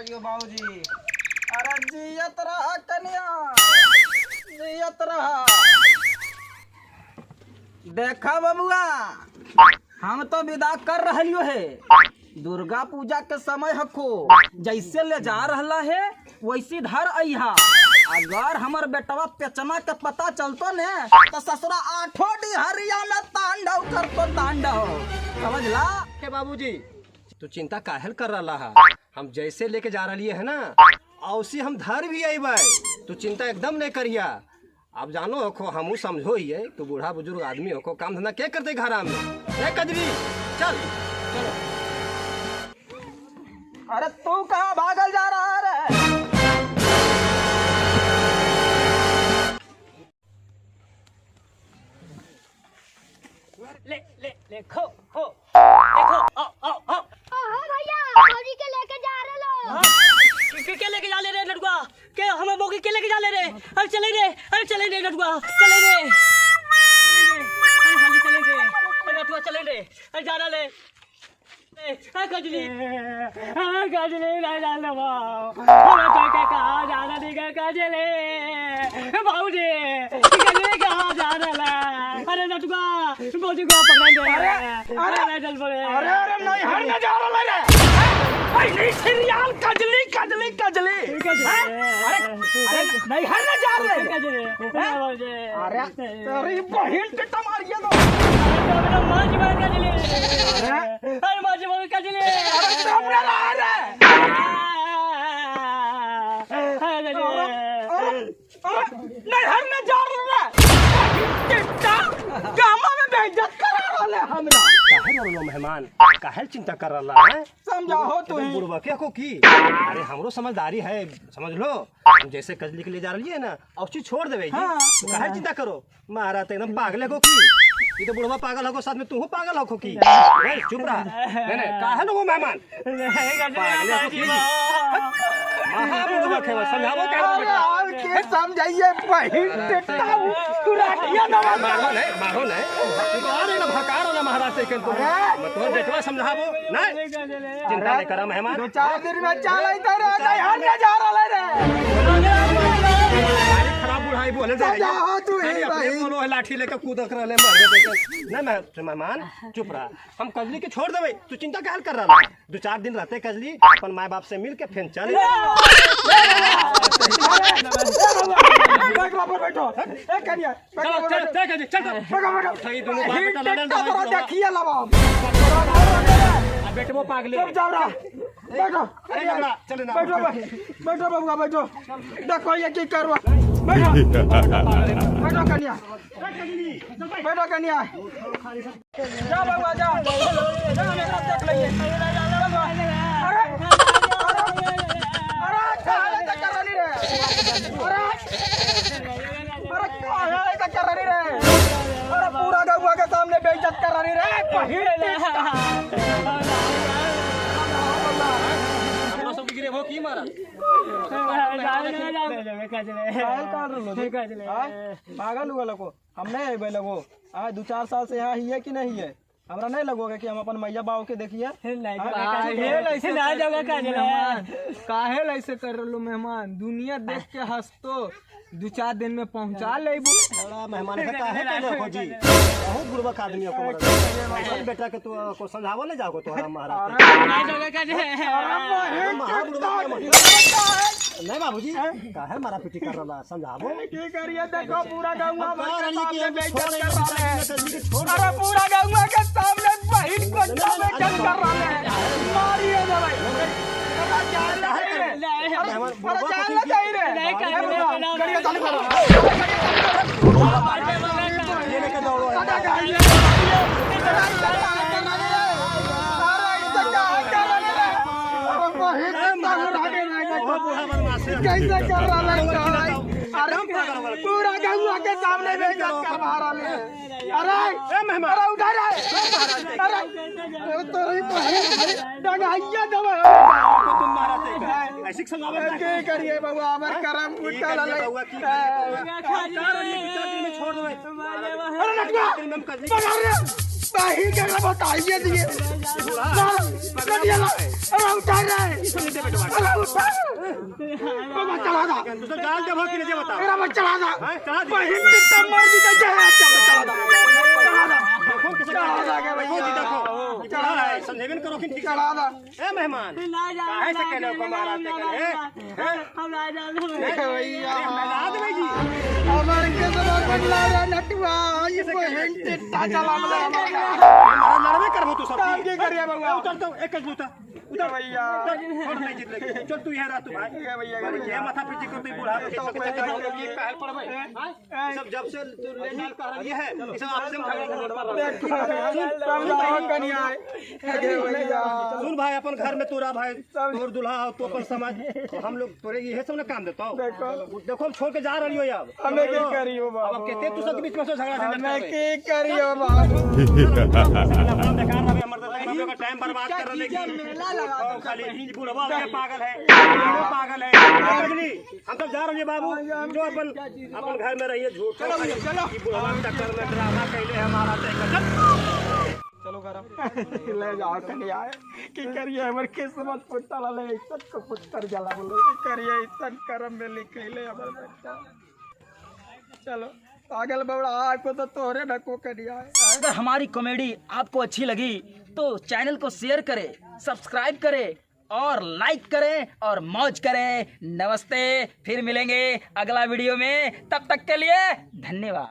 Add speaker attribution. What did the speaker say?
Speaker 1: रहियो बाबूजी। अरे जियत रहा कन्या, जियत रहा। देखा बबुआ, हम तो विदा कर रहियो है। दुर्गा पूजा के समय हको जैसे ले जा रहा है वैसी धर अइहा। अगर हमर बेटवा पेचना के पता चलतो ने तो ससुरा आठों डिहरिया में तांडव करतो तांडव, समझला?
Speaker 2: हे बाबूजी, तू चिंता काहेल कर रहा है? हम जैसे लेके जा रही है ना औसी हम धर भी अबे। तू चिंता एकदम नहीं करिया। अब जानो हो हमू समझो ही है, तू बूढ़ा बुजुर्ग आदमी हो, काम धंधा क्या करते घर में? कजरी चल चलो।
Speaker 1: अरे तू कहाँ भागल जा रहा है?
Speaker 3: ले ले ले खो खो देखो आओ आओ आओ।
Speaker 4: हाँ भैया, मौगी के लेके जा रहे लोग।
Speaker 3: के लेके जा ले रे लड़ुआ? के हमें मौगी के लेके जा ले रे? अरे चले रे लड़ुआ, चले रे। अरे हाली चले रे, अरे लड़ुआ चले रे, अरे जाना ले। कजली नहीं जाना बाबू, कहाँ जाना देगा कजली? बाबूजी कजली कहाँ जाना ला? अरे नटुआ बाबूजी को पकड़ेंगे। अरे चल पड़े।
Speaker 1: अरे नहीं हरने जा रहा रे। नहीं सीरियल कजली कजली कजली। अरे नहीं हरने जा रहे
Speaker 3: कजली।
Speaker 1: अरे तेरी बहन टिट्टा मारिए तो
Speaker 3: मार कजली। अरे मार कजली।
Speaker 1: अरे सामने ला रे। नहीं हरने जा रहा टिट्टा गामा में बेइज्जत करा रहा है हमरा।
Speaker 2: काहे रो मेहमान, काहे चिंता कर रहा है?
Speaker 1: समझाओ तू ही।
Speaker 2: बुढ़वा क्या को की? अरे हमरो समझदारी है, समझ लो। हम जैसे कजली के लिए जा रही है ना और चीज छोड़ देवे।
Speaker 1: हाँ।
Speaker 2: तू काहे चिंता करो? मारा तो एकदम पागल को की। ये तो बुढ़वा पागल हो, साथ में तू पागल हो की। नहीं चुप रहा। नहीं काहे लो मेहमान पागल हो की। महा बुढ़वा खेवा समझावो
Speaker 1: अरे आप के समझाइए बहन टिट्टा कुराटिया ना
Speaker 2: मारो नहीं तू और ना भकार ना महाराज से के तो बेटवा समझावो नहीं। चिंता नहीं करा मेहमान।
Speaker 1: 2-4 दिन में चल इधर नहीं हरने जा रहा रे।
Speaker 2: खराब बुढ़ाई बोले
Speaker 1: समझाओ तू ही भाई।
Speaker 2: बोलो लाठी लेकर कूदक रहे मर नहीं मेहमान चुप रहा। हम कजली के छोड़ देवे, तू चिंता काहे कर रहा है? 2-4 दिन रहते कजली अपन माँ बाप से मिल के फिर चल।
Speaker 1: बैठो ए कन्या देखिए
Speaker 2: बेटो पागले
Speaker 1: जाओ रहा। बैठो
Speaker 2: चले ना
Speaker 1: बैठो बबुआ बैठो। देखो ये की करवा। बैठो बैठो कन्या, बैठो कन्या। जाओ बबुआ जाओ, देख लीजिए। अरे काहे तक कर रही रे? अरे काहे तक कर रही रे? अरे पूरा गौवा के सामने बेइज्जत कर रही रे।
Speaker 2: हो की मारा
Speaker 1: पागल हुआ लगो। हम नहीं अबे लगो। 2-4 साल से यहाँ ही है कि नहीं है? हमरा नहीं लगोगे कि हम अपन मैया बाबू के देखिए। काहे ऐसे कर लो मेहमान? दुनिया देख के हंसतो 2-4 दिन में पहुँचा ले।
Speaker 2: मेहमान काहे हो जी? बहुत बुर्बक आदमी को बेटा के तू को समझावो ले जाओ तो महाराज। नहीं बाबूजी काहे मारा पीटी कर रहा? समझावो
Speaker 1: की करिए। देखो पूरा गाँव पूरा गाँव के सामने बहन को बेइज्जत कर रहा है। मारिए ना भाई। कैसे कर रहा है? अरे पूरा गाँव के सामने बेइज्जत करवा रहा है। अरे उठा रहा। अरे तोरी डगाइया दबा
Speaker 2: तुम मारा ऐसे समझावो
Speaker 1: के करिए बबुआ हमर करम फुटल है।
Speaker 2: छोड़ दो।
Speaker 1: अरे नटवा
Speaker 5: ही क्या बताइए दिए अरे उठा रहे अरे उठा बाबा चला दा
Speaker 2: तो डाल दे भाग के नीचे बता
Speaker 5: मेरा बच्चा चला दा
Speaker 2: चला दे
Speaker 5: बहन टिट्टा मर जी चला दा
Speaker 2: देखो किसे
Speaker 5: चला दा के
Speaker 2: देखो
Speaker 5: भैया
Speaker 2: देखो चला है समझेबन करो कि ठीक
Speaker 5: चला दा
Speaker 2: ए मेहमान काहे से कहले को महाराज ने कहे
Speaker 3: हम ना जाने
Speaker 5: भैया
Speaker 2: मेहमान भाई जी
Speaker 5: हमारे के तो बदला रे नटवा ये बहन टिट्टा चला दा
Speaker 2: हमारा लड़वे करबो तू सब
Speaker 5: काम की करिए बाबा
Speaker 2: उतर तो एक उतर उतर
Speaker 5: भैया
Speaker 2: छोड़ नहीं जीत ले चल तू यहाँ रह तू भाई ये माथा पीछी करते बूढ़ा ये कहल पर भाई सब जब से तू ले डाल कर रही है ये सब आपसे सुन भाई अपन घर में तोरा भाई तोर दुल्हा हो तो अपन समाज तो हम लोग तोरे ये सब ना काम देता हो देखो हम छोड़ के जा रही हो यार
Speaker 5: हमें क्या करियो बाबा
Speaker 2: अब कहते तू सब बीच में से झगड़ा
Speaker 5: हमें की करियो बाबू
Speaker 2: बेकार रहे हमर का टाइम बर्बाद कर रहे की खाली बुढ़वा के पागल है वो पागल है हम सब जा रहे हैं बाबू जो अपन घर में रहिए झूठ चलो बुढ़वा के चक्कर में ड्रामा कैले हमारा
Speaker 5: चलो गरम ले जाओ कन्या की करिए हमर किस्मत फुटल ले इज्जत को फुटकर जला बोलो की करिए इज्जत करम में लिखले हमर बेटा चलो पागल बवड़ा आपको तो तोरे ढको कन्या
Speaker 1: अगर हमारी कॉमेडी आपको अच्छी लगी तो चैनल को शेयर करें, सब्सक्राइब करें और लाइक करें और मौज करें। नमस्ते, फिर मिलेंगे अगला वीडियो में, तब तक के लिए धन्यवाद।